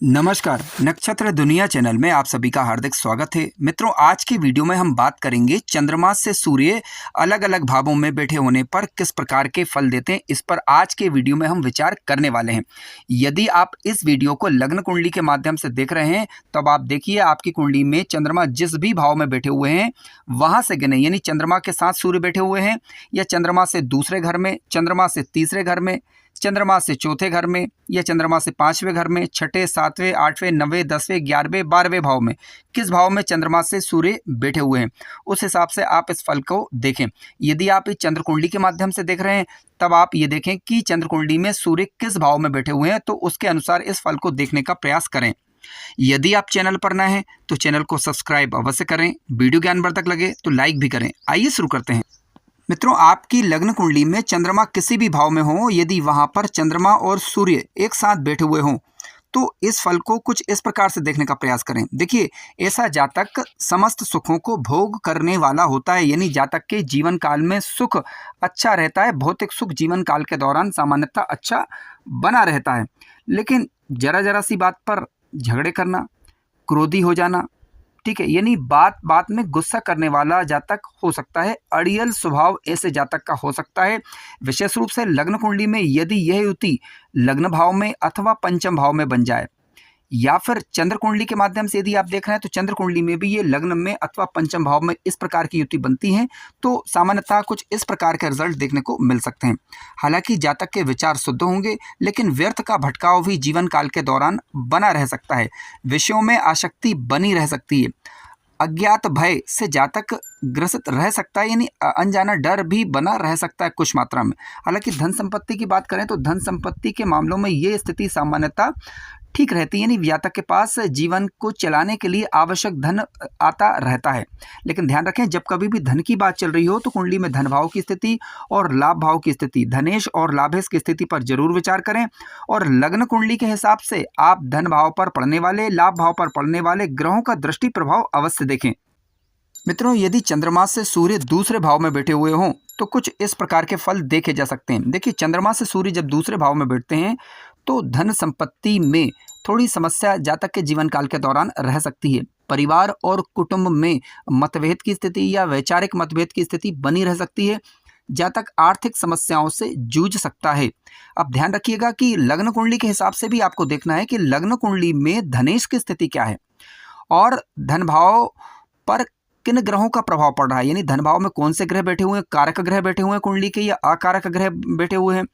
नमस्कार, नक्षत्र दुनिया चैनल में आप सभी का हार्दिक स्वागत है। मित्रों, आज की वीडियो में हम बात करेंगे चंद्रमा से सूर्य अलग अलग भावों में बैठे होने पर किस प्रकार के फल देते हैं। इस पर आज के वीडियो में हम विचार करने वाले हैं। यदि आप इस वीडियो को लग्न कुंडली के माध्यम से देख रहे हैं तब आप देखिए आपकी कुंडली में चंद्रमा जिस भी भाव में बैठे हुए हैं वहां से गिने, यानी चंद्रमा के साथ सूर्य बैठे हुए हैं या चंद्रमा से दूसरे घर में, चंद्रमा से तीसरे घर में, चंद्रमा से चौथे घर में या चंद्रमा से पांचवें घर में, छठे, सातवें, आठवें, नवें, 10वें, 11वें, 12वें भाव में किस भाव में चंद्रमा से सूर्य बैठे हुए हैं, उस हिसाब से आप इस फल को देखें। यदि आप इस चंद्र कुंडली के माध्यम से देख रहे हैं तब आप ये देखें कि चंद्र कुंडली में सूर्य किस भाव में बैठे हुए हैं, तो उसके अनुसार इस फल को देखने का प्रयास करें। यदि आप चैनल पर नए हैं तो चैनल को सब्सक्राइब अवश्य करें। वीडियो ज्ञानवर्धक लगे तो लाइक भी करें। आइए शुरू करते हैं। मित्रों, आपकी लग्न कुंडली में चंद्रमा किसी भी भाव में हो, यदि वहां पर चंद्रमा और सूर्य एक साथ बैठे हुए हों तो इस फल को कुछ इस प्रकार से देखने का प्रयास करें। देखिए, ऐसा जातक समस्त सुखों को भोग करने वाला होता है, यानी जातक के जीवन काल में सुख अच्छा रहता है। भौतिक सुख जीवन काल के दौरान सामान्यतः अच्छा बना रहता है, लेकिन जरा जरा सी बात पर झगड़े करना, क्रोधी हो जाना, ठीक है, यानी बात बात में गुस्सा करने वाला जातक हो सकता है। अड़ियल स्वभाव ऐसे जातक का हो सकता है। विशेष रूप से लग्न कुंडली में यदि यह युति लग्न भाव में अथवा पंचम भाव में बन जाए, या फिर चंद्र कुंडली के माध्यम से यदि आप देख रहे हैं तो चंद्र कुंडली में भी ये लग्न में अथवा पंचम भाव में इस प्रकार की युति बनती है, तो सामान्यतः कुछ इस प्रकार के रिजल्ट देखने को मिल सकते हैं। हालांकि जातक के विचार शुद्ध होंगे, लेकिन व्यर्थ का भटकाव भी जीवन काल के दौरान बना रह सकता है। विषयों में आसक्ति बनी रह सकती है। अज्ञात भय से जातक ग्रसित रह सकता है, यानी अनजाना डर भी बना रह सकता है कुछ मात्रा में। हालांकि धन संपत्ति की बात करें तो धन संपत्ति के मामलों में ये स्थिति सामान्यतः ठीक रहती है, यानी जातक के पास जीवन को चलाने के लिए आवश्यक धन आता रहता है। लेकिन ध्यान रखें, जब कभी भी धन की बात चल रही हो तो कुंडली में धन भाव की स्थिति और लाभ भाव की स्थिति, धनेश और लाभेश की स्थिति पर जरूर विचार करें। और लग्न कुंडली के हिसाब से आप धन भाव पर पड़ने वाले, लाभ भाव पर पड़ने वाले ग्रहों का दृष्टि प्रभाव अवश्य देखें। मित्रों, यदि चंद्रमा से सूर्य दूसरे भाव में बैठे हुए हों तो कुछ इस प्रकार के फल देखे जा सकते हैं। देखिए, चंद्रमा से सूर्य जब दूसरे भाव में बैठते हैं तो धन संपत्ति में थोड़ी समस्या जातक के जीवन काल के दौरान रह सकती है। परिवार और कुटुंब में मतभेद की स्थिति या वैचारिक मतभेद की स्थिति बनी रह सकती है। जातक आर्थिक समस्याओं से जूझ सकता है। अब ध्यान रखिएगा कि लग्न कुंडली के हिसाब से भी आपको देखना है कि लग्न कुंडली में धनेश की स्थिति क्या है और धन भाव पर किन ग्रहों का प्रभाव पड़ रहा है, यानी धन भाव में कौन से ग्रह बैठे हुए हैं, कारक ग्रह बैठे हुए हैं कुंडली के या अकारक ग्रह बैठे हुए हैं।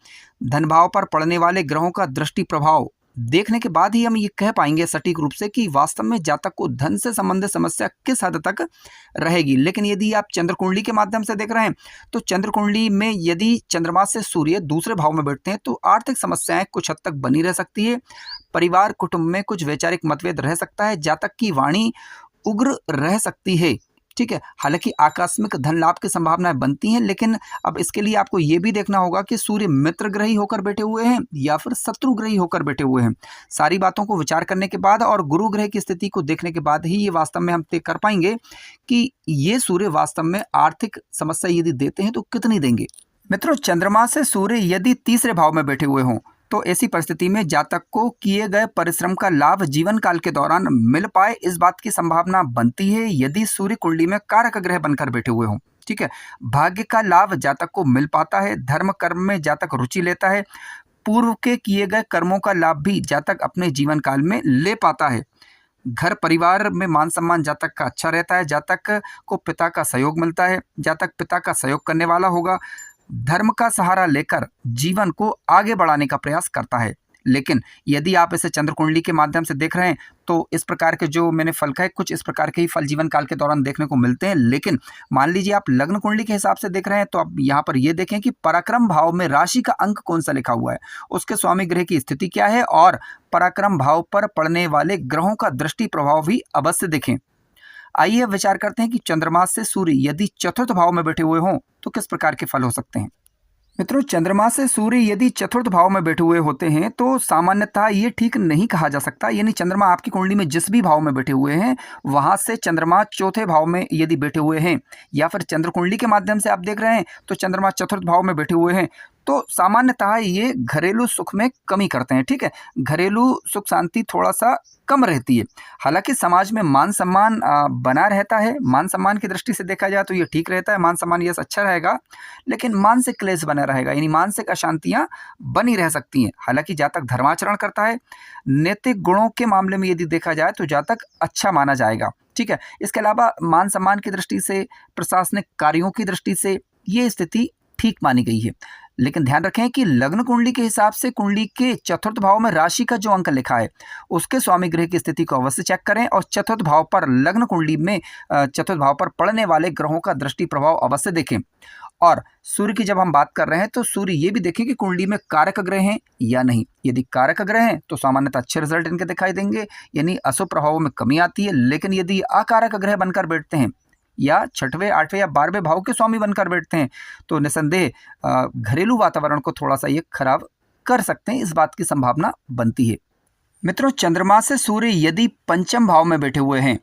धन भाव पर पड़ने वाले ग्रहों का दृष्टि प्रभाव देखने के बाद ही हम ये कह पाएंगे सटीक रूप से कि वास्तव में जातक को धन से संबंधित समस्या किस हद तक रहेगी। लेकिन यदि आप चंद्र कुंडली के माध्यम से देख रहे हैं तो चंद्र कुंडली में यदि चंद्रमा से सूर्य दूसरे भाव में बैठते हैं तो आर्थिक समस्याएं कुछ हद तक बनी रह सकती है। परिवार कुटुंब में कुछ वैचारिक मतभेद रह सकता है। जातक की वाणी उग्र रह सकती है, ठीक है। हालांकि आकस्मिक धन लाभ की संभावनाएं बनती हैं, लेकिन अब इसके लिए आपको यह भी देखना होगा कि सूर्य मित्र ग्रही होकर बैठे हुए हैं या फिर शत्रु ग्रही होकर बैठे हुए हैं। सारी बातों को विचार करने के बाद और गुरु ग्रह की स्थिति को देखने के बाद ही ये वास्तव में हम तय कर पाएंगे कि ये सूर्य वास्तव में आर्थिक समस्या यदि देते हैं तो कितनी देंगे। मित्रों, चंद्रमा से सूर्य यदि तीसरे भाव में बैठे हुए हों तो ऐसी परिस्थिति में जातक को किए गए परिश्रम का लाभ जीवन काल के दौरान मिल पाए, इस बात की संभावना बनती है यदि सूर्य कुंडली में कारक ग्रह बनकर बैठे हुए हों, ठीक है। भाग्य का लाभ जातक को मिल पाता है। धर्म कर्म में जातक रुचि लेता है। पूर्व के किए गए कर्मों का लाभ भी जातक अपने जीवन काल में ले पाता है। घर परिवार में मान सम्मान जातक का अच्छा रहता है। जातक को पिता का सहयोग मिलता है। जातक पिता का सहयोग करने वाला होगा। धर्म का सहारा लेकर जीवन को आगे बढ़ाने का प्रयास करता है। लेकिन यदि आप इसे चंद्र कुंडली के माध्यम से देख रहे हैं तो इस प्रकार के जो मैंने फल कहे, कुछ इस प्रकार के ही फल जीवन काल के दौरान देखने को मिलते हैं। लेकिन मान लीजिए आप लग्न कुंडली के हिसाब से देख रहे हैं तो आप यहाँ पर ये देखें कि पराक्रम भाव में राशि का अंक कौन सा लिखा हुआ है, उसके स्वामी ग्रह की स्थिति क्या है और पराक्रम भाव पर पड़ने वाले ग्रहों का दृष्टि प्रभाव भी अवश्य देखें। आइए विचार करते हैं कि चंद्रमा से सूर्य यदि चतुर्थ भाव में बैठे हुए हों तो किस प्रकार के फल हो सकते हैं। मित्रों, चंद्रमा से सूर्य यदि चतुर्थ भाव में बैठे हुए होते हैं तो सामान्यतः ये ठीक नहीं कहा जा सकता। यानी चंद्रमा आपकी कुंडली में जिस भी भाव में बैठे हुए हैं वहां से चंद्रमा चौथे भाव में यदि बैठे हुए हैं या फिर चंद्र कुंडली के माध्यम से आप देख रहे हैं तो चंद्रमा चतुर्थ भाव में बैठे हुए हैं तो सामान्यतः ये घरेलू सुख में कमी करते हैं। ठीक है, घरेलू सुख शांति थोड़ा सा कम रहती है। हालांकि समाज में मान सम्मान बना रहता है। मान सम्मान की दृष्टि से देखा जाए तो ये ठीक रहता है, मान सम्मान यस अच्छा रहेगा, लेकिन मानसिक क्लेश बना रहेगा, यानी मानसिक अशांतियां बनी रह सकती हैं। हालांकि जातक धर्माचरण करता है, नैतिक गुणों के मामले में यदि देखा जाए तो जातक अच्छा माना जाएगा। ठीक है, इसके अलावा मान सम्मान की दृष्टि से, प्रशासनिक कार्यों की दृष्टि से ये स्थिति ठीक मानी गई है। लेकिन ध्यान रखें कि लग्न कुंडली के हिसाब से कुंडली के चतुर्थ भाव में राशि का जो अंक लिखा है उसके स्वामी ग्रह की स्थिति को अवश्य चेक करें, और चतुर्थ भाव पर लग्न कुंडली में चतुर्थ भाव पर पड़ने वाले ग्रहों का दृष्टि प्रभाव अवश्य देखें। और सूर्य की जब हम बात कर रहे हैं तो सूर्य ये भी देखें कि कुंडली में कारक ग्रह हैं या नहीं। यदि कारक ग्रह हैं तो सामान्यतः अच्छे रिजल्ट इनके दिखाई देंगे, यानी अशुभ प्रभावों में कमी आती है। लेकिन यदि अकारक ग्रह बनकर बैठते हैं या छठवें, आठवें या 12वें भाव के स्वामी बनकर बैठते हैं तो निसंदेह घरेलू वातावरण को थोड़ा सा ये खराब कर सकते हैं, इस बात की संभावना बनती है। मित्रों, चंद्रमा से सूर्य यदि पंचम भाव में बैठे हुए हैं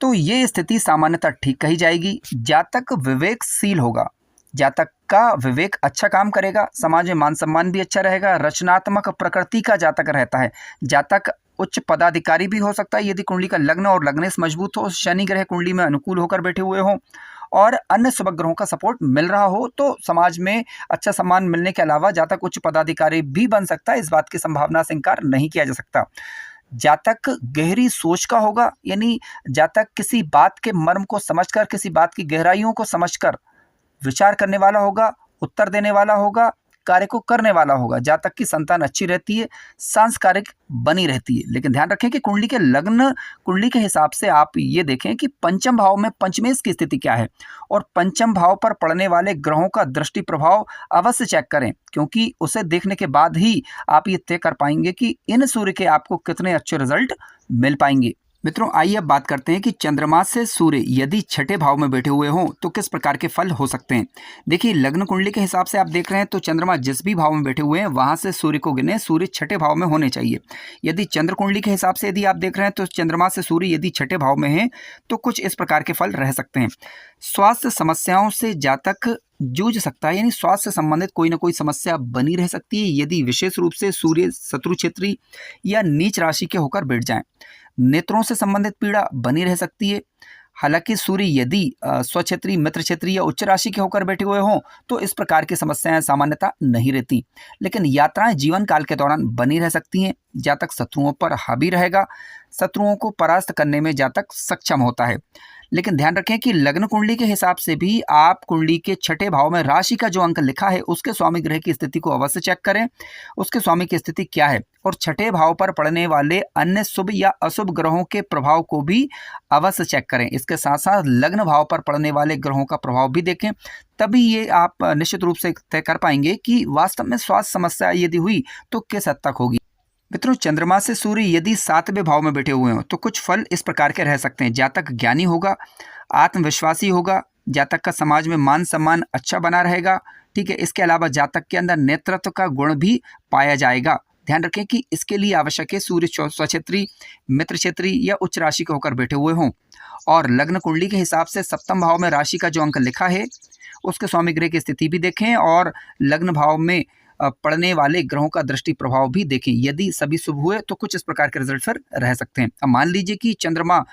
तो ये स्थिति सामान्यतः ठीक कही जाएगी। जातक विवेकशील होगा, जातक का विवेक अच्छा काम करेगा, समाज में मान सम्मान भी अच्छा रहेगा, रचनात्मक प्रकृति का जातक रहता है। जातक उच्च पदाधिकारी भी हो सकता है यदि कुंडली का लग्न और लग्नेश मजबूत हो, शनि ग्रह कुंडली में अनुकूल होकर बैठे हुए हों और अन्य शुभ ग्रहों का सपोर्ट मिल रहा हो तो समाज में अच्छा सम्मान मिलने के अलावा जातक उच्च पदाधिकारी भी बन सकता है। इस बात की संभावना से इनकार नहीं किया जा सकता। जातक गहरी सोच का होगा, यानी जातक किसी बात के मर्म को समझकर, किसी बात की गहराइयों को समझकर विचार करने वाला होगा, उत्तर देने वाला होगा, कार्य को करने वाला होगा। जातक की संतान अच्छी रहती है, सांस्कारिक बनी रहती है। लेकिन ध्यान रखें कि कुंडली के लग्न कुंडली के हिसाब से आप ये देखें कि पंचम भाव में पंचमेश की स्थिति क्या है, और पंचम भाव पर पड़ने वाले ग्रहों का दृष्टि प्रभाव अवश्य चेक करें, क्योंकि उसे देखने के बाद ही आप ये तय कर पाएंगे कि इन सूर्य के आपको कितने अच्छे रिजल्ट मिल पाएंगे। मित्रों, आइए अब बात करते हैं कि चंद्रमा से सूर्य यदि छठे भाव में बैठे हुए हों तो किस प्रकार के फल हो सकते हैं। देखिए, लग्न कुंडली के हिसाब से आप देख रहे हैं तो चंद्रमा जिस भी भाव में बैठे हुए हैं वहां से सूर्य को गिने, सूर्य छठे भाव में होने चाहिए। यदि चंद्र कुंडली के हिसाब से यदि आप देख रहे हैं तो चंद्रमा से सूर्य यदि छठे भाव में है तो कुछ इस प्रकार के फल रह सकते हैं। स्वास्थ्य समस्याओं से जातक जूझ सकता है, यानी स्वास्थ्य से संबंधित कोई ना कोई समस्या बनी रह सकती है यदि विशेष रूप से सूर्य शत्रु क्षेत्री या नीच राशि के होकर बैठ जाएं। नेत्रों से संबंधित पीड़ा बनी रह सकती है। हालांकि सूर्य यदि स्वक्षेत्री, मित्र क्षेत्री या उच्च राशि के होकर बैठे हुए हों तो इस प्रकार की समस्याएं सामान्यतः नहीं रहती, लेकिन यात्राएं जीवन काल के दौरान बनी रह सकती हैं। जातक शत्रुओं पर हावी रहेगा, शत्रुओं को परास्त करने में जातक सक्षम होता है। लेकिन ध्यान रखें कि लग्न कुंडली के हिसाब से भी आप कुंडली के छठे भाव में राशि का जो अंक लिखा है उसके स्वामी ग्रह की स्थिति को अवश्य चेक करें, उसके स्वामी की स्थिति क्या है, और छठे भाव पर पड़ने वाले अन्य शुभ या अशुभ ग्रहों के प्रभाव को भी अवश्य चेक करें। इसके साथ साथ लग्न भाव पर पड़ने वाले ग्रहों का प्रभाव भी देखें, तभी ये आप निश्चित रूप से तय कर पाएंगे कि वास्तव में स्वास्थ्य समस्या यदि हुई तो किस हद तक होगी। मित्रों, चंद्रमा से सूर्य यदि सातवें भाव में बैठे हुए हों तो कुछ फल इस प्रकार के रह सकते हैं। जातक ज्ञानी होगा, आत्मविश्वासी होगा, जातक का समाज में मान सम्मान अच्छा बना रहेगा। ठीक है, इसके अलावा जातक के अंदर नेतृत्व का गुण भी पाया जाएगा। ध्यान रखें कि इसके लिए आवश्यक है सूर्य स्वक्षेत्री, मित्र क्षेत्री या उच्च राशि के होकर बैठे हुए हों, और लग्न कुंडली के हिसाब से सप्तम भाव में राशि का जो अंक लिखा है उसके स्वामी ग्रह की स्थिति भी देखें, और लग्न भाव में पड़ने वाले ग्रहों का दृष्टि प्रभाव भी देखें। यदि सभी शुभ हुए तो कुछ इस प्रकार के रिजल्ट फिर रह सकते हैं। अब मान लीजिए कि चंद्रमा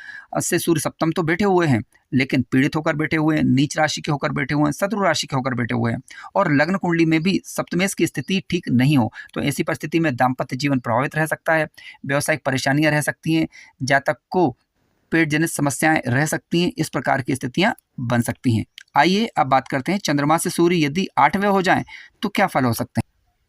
से सूर्य सप्तम तो बैठे हुए हैं, लेकिन पीड़ित होकर बैठे हुए हैं, नीच राशि के होकर बैठे हुए हैं, शत्रु राशि के होकर बैठे हुए हैं, और लग्न कुंडली में भी सप्तमेश की स्थिति ठीक नहीं हो, तो ऐसी परिस्थिति में दाम्पत्य जीवन प्रभावित रह सकता है, व्यावसायिक परेशानियां रह सकती हैं, जातक को पेट जनित समस्याएं रह सकती हैं। इस प्रकार की स्थितियां बन सकती हैं। आइए अब बात करते हैं चंद्रमा से सूर्य यदि आठवें हो जाएं तो क्या फल हो सकते हैं।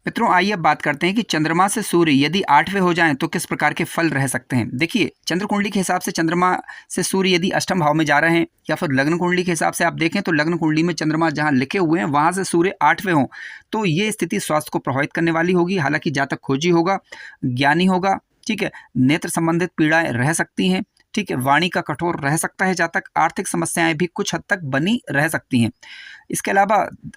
मित्रों, आइए अब बात करते हैं कि चंद्रमा से सूर्य यदि आठवें हो जाएं तो किस प्रकार के फल रह सकते हैं। देखिए, चंद्र कुंडली के हिसाब से चंद्रमा से सूर्य यदि अष्टम भाव में जा रहे हैं, या फिर लग्न कुंडली के हिसाब से आप देखें तो लग्न कुंडली में चंद्रमा जहां लिखे हुए हैं वहां से सूर्य आठवें हों तो ये स्थिति स्वास्थ्य को प्रभावित करने वाली होगी। हालांकि जातक खोजी होगा, ज्ञानी होगा, ठीक है, नेत्र संबंधित पीड़ाएं रह सकती हैं, ठीक है, वाणी का कठोर रह सकता है जातक, आर्थिक समस्याएं भी कुछ हद तक बनी रह सकती हैं। इसके अलावा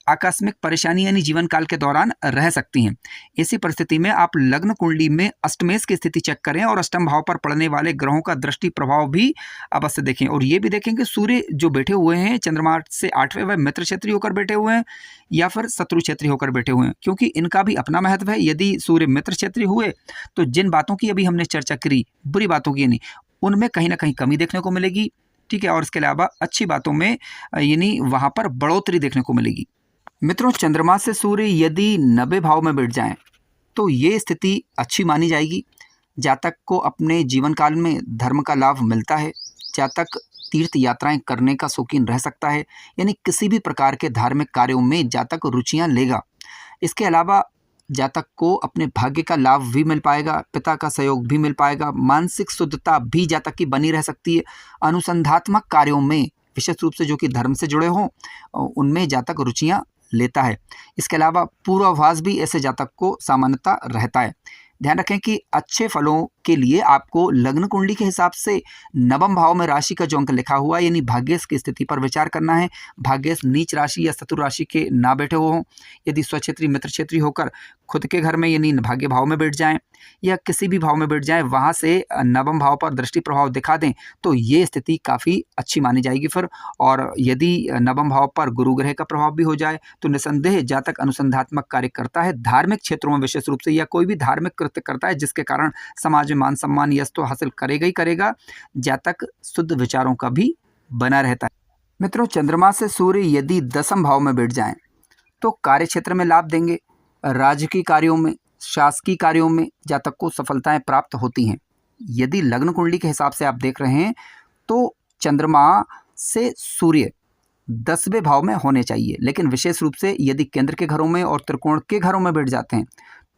आकस्मिक परेशानी यानी जीवन काल के दौरान रह सकती हैं। ऐसी परिस्थिति में आप लग्न कुंडली में अष्टमेश की स्थिति चेक करें और अष्टम भाव पर पड़ने वाले ग्रहों का दृष्टि प्रभाव भी अवश्य देखें। और ये भी देखें कि सूर्य जो बैठे हुए हैं चंद्रमा से 8वें, वह मित्र क्षेत्रीय होकर बैठे हुए हैं या फिर शत्रु क्षेत्रीय होकर बैठे हुए हैं, क्योंकि इनका भी अपना महत्व है। यदि सूर्य मित्र क्षेत्रीय हुए तो जिन बातों की अभी हमने चर्चा करी, बुरी बातों की नहीं, उनमें कहीं ना कहीं कमी देखने को मिलेगी। ठीक है, और इसके अलावा अच्छी बातों में यानी वहां पर बढ़ोतरी देखने को मिलेगी। मित्रों, चंद्रमा से सूर्य यदि 90 भाव में बैठ जाएं तो ये स्थिति अच्छी मानी जाएगी। जातक को अपने जीवन काल में धर्म का लाभ मिलता है। जातक तीर्थ यात्राएं करने का शौकीन रह सकता है, यानी किसी भी प्रकार के धार्मिक कार्यों में जातक रुचियां लेगा। इसके अलावा जातक को अपने भाग्य का लाभ भी मिल पाएगा, पिता का सहयोग भी मिल पाएगा, मानसिक शुद्धता भी जातक की बनी रह सकती है। अनुसंधात्मक कार्यों में विशेष रूप से जो कि धर्म से जुड़े हों उनमें जातक रुचियां लेता है। इसके अलावा पूर्वाभास भी ऐसे जातक को सामान्यता रहता है। ध्यान रखें कि अच्छे फलों के लिए आपको लग्न कुंडली के हिसाब से नवम भाव में राशि का जो अंक लिखा हुआ है यानी भाग्येश की स्थिति पर विचार करना है। भाग्येश नीच राशि या शत्रु राशि के ना बैठे हो हों, यदि स्वक्षेत्री मित्र क्षेत्रीय होकर खुद के घर में यानी भाग्य भाव में बैठ जाएं या किसी भी भाव में बैठ जाएं, वहां से नवम भाव पर दृष्टि प्रभाव दिखा दें तो ये स्थिति काफ़ी अच्छी मानी जाएगी फिर। और यदि नवम भाव पर गुरु ग्रह का प्रभाव भी हो जाए तो निसंदेह जातक अनुसंधात्मक कार्य करता है, धार्मिक क्षेत्रों में विशेष रूप से, या कोई भी धार्मिक कृत्य करता है जिसके कारण समाज में मान सम्मान यश तो हासिल करेगा ही करेगा। जातक शुद्ध विचारों का भी बना रहता है। मित्रों, चंद्रमा से सूर्य यदि 10वें भाव में बैठ जाएं तो कार्य क्षेत्र में लाभ देंगे। राजकीय कार्यों में, शासकीय कार्यों में जातक को सफलताएं प्राप्त होती हैं। यदि लग्न कुंडली के हिसाब से आप देख रहे हैं तो चंद्रमा से सूर्य 10वें भाव में होने चाहिए, लेकिन विशेष रूप से यदि केंद्र के घरों में और त्रिकोण के घरों में बैठ जाते हैं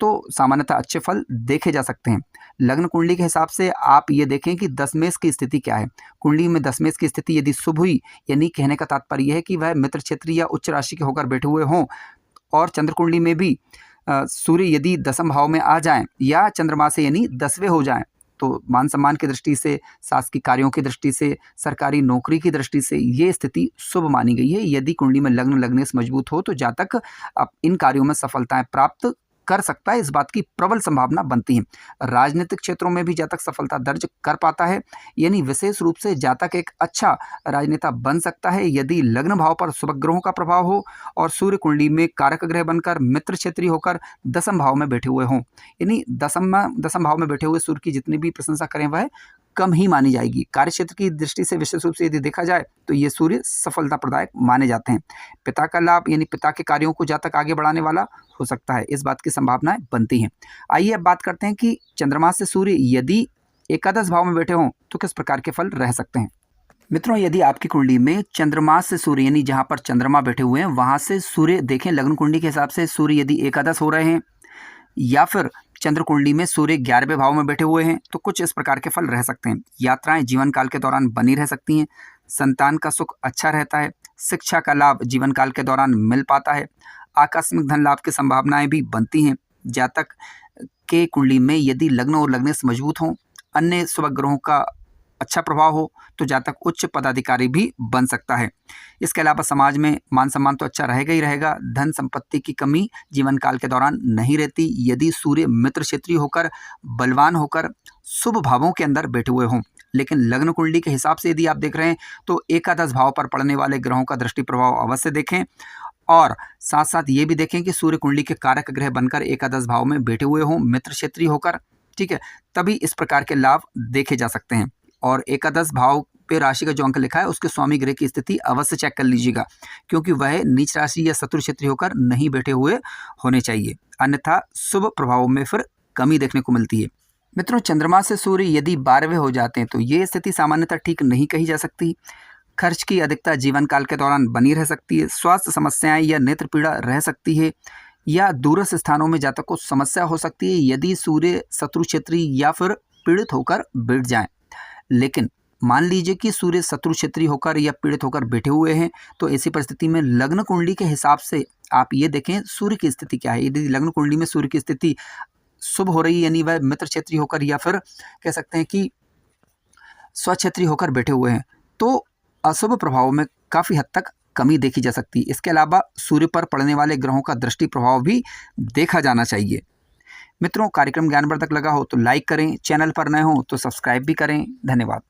तो सामान्यतः अच्छे फल देखे जा सकते हैं। लग्न कुंडली के हिसाब से आप ये देखें कि दशमेश की स्थिति क्या है। कुंडली में दशमेश की स्थिति यदि शुभ हुई, यानी कहने का तात्पर्य यह है कि वह मित्र क्षेत्रीय या उच्च राशि के होकर बैठे हुए हों, और चंद्र कुंडली में भी सूर्य यदि 10वें भाव में आ जाएं या चंद्रमा से यानी 10वें हो जाएं तो मान सम्मान की दृष्टि से, शासकीय कार्यों की दृष्टि से, सरकारी नौकरी की दृष्टि से ये स्थिति शुभ मानी गई है। यदि कुंडली में लग्नेश मजबूत हो तो जातक इन कार्यों में सफलताएं प्राप्त कर सकता है, इस बात की प्रबल संभावना बनती है। राजनीतिक क्षेत्रों में भी जातक सफलता दर्ज कर पाता है, यानी विशेष रूप से जातक एक अच्छा राजनेता बन सकता है यदि लग्न भाव पर शुभ ग्रहों का प्रभाव हो और सूर्य कुंडली में कारक ग्रह बनकर मित्र क्षेत्रीय होकर 10वें भाव में बैठे हुए हों। यानी दसम भाव में बैठे हुए सूर्य की जितनी भी प्रशंसा करें वह कम ही मानी जाएगी। कार्य क्षेत्र की दृष्टि से विशेष रूप से यदि देखा जाए तो ये सूर्य सफलता प्रदायक माने जाते हैं। पिता का लाभ यानी पिता के कार्यों को जातक आगे बढ़ाने वाला हो सकता है, इस बात की संभावनाएं बनती हैं। आइए अब बात करते हैं कि चंद्रमा से सूर्य यदि एकादश भाव में बैठे हों तो किस प्रकार के फल रह सकते हैं। मित्रों, यदि आपकी कुंडली में चंद्रमा से सूर्य यानी जहां पर चंद्रमा बैठे हुए हैं वहां से सूर्य देखें, लग्न कुंडली के हिसाब से सूर्य यदि एकादश हो रहे हैं या फिर चंद्र कुंडली में सूर्य 11वें भाव में बैठे हुए हैं तो कुछ इस प्रकार के फल रह सकते हैं। यात्राएं जीवन काल के दौरान बनी रह सकती हैं, संतान का सुख अच्छा रहता है, शिक्षा का लाभ जीवन काल के दौरान मिल पाता है, आकस्मिक धन लाभ की संभावनाएं भी बनती हैं। जातक के कुंडली में यदि लग्न और लग्नेश मजबूत हों, अन्य शुभ ग्रहों का अच्छा प्रभाव हो तो जातक उच्च पदाधिकारी भी बन सकता है। इसके अलावा समाज में मान सम्मान तो अच्छा रहेगा ही रहेगा, धन संपत्ति की कमी जीवन काल के दौरान नहीं रहती यदि सूर्य मित्र क्षेत्रीय होकर बलवान होकर शुभ भावों के अंदर बैठे हुए हों। लेकिन लग्न कुंडली के हिसाब से यदि आप देख रहे हैं तो एकादश भाव पर पड़ने वाले ग्रहों का दृष्टि प्रभाव अवश्य देखें और साथ साथ ये भी देखें कि सूर्य कुंडली के कारक ग्रह बनकर एकादश भाव में बैठे हुए हों मित्र क्षेत्रीय होकर, ठीक है, तभी इस प्रकार के लाभ देखे जा सकते हैं। और एकादश भाव पे राशि का जो अंक लिखा है उसके स्वामी ग्रह की स्थिति अवश्य चेक कर लीजिएगा, क्योंकि वह नीच राशि या शत्रु क्षेत्रीय होकर नहीं बैठे हुए होने चाहिए, अन्यथा शुभ प्रभावों में फिर कमी देखने को मिलती है। मित्रों, चंद्रमा से सूर्य यदि 12वें हो जाते हैं तो ये स्थिति सामान्यतः ठीक नहीं कही जा सकती। खर्च की अधिकता जीवन काल के दौरान बनी रह सकती है, स्वास्थ्य समस्याएं या नेत्र पीड़ा रह सकती है, या दूरस्थ स्थानों में जातक को समस्या हो सकती है यदि सूर्य शत्रु क्षेत्रीय या फिर पीड़ित होकर बैठ जाएं। लेकिन मान लीजिए कि सूर्य शत्रु क्षेत्रीय होकर या पीड़ित होकर बैठे हुए हैं तो ऐसी परिस्थिति में लग्न कुंडली के हिसाब से आप ये देखें सूर्य की स्थिति क्या है। यदि लग्न कुंडली में सूर्य की स्थिति शुभ हो रही है यानी वह मित्र क्षेत्रीय होकर या फिर कह सकते हैं कि स्वक्षेत्री होकर बैठे हुए हैं तो अशुभ प्रभावों में काफ़ी हद तक कमी देखी जा सकती है। इसके अलावा सूर्य पर पड़ने वाले ग्रहों का दृष्टि प्रभाव भी देखा जाना चाहिए। मित्रों, कार्यक्रम ज्ञानवर्धक लगा हो तो लाइक करें, चैनल पर नए हो तो सब्सक्राइब भी करें। धन्यवाद।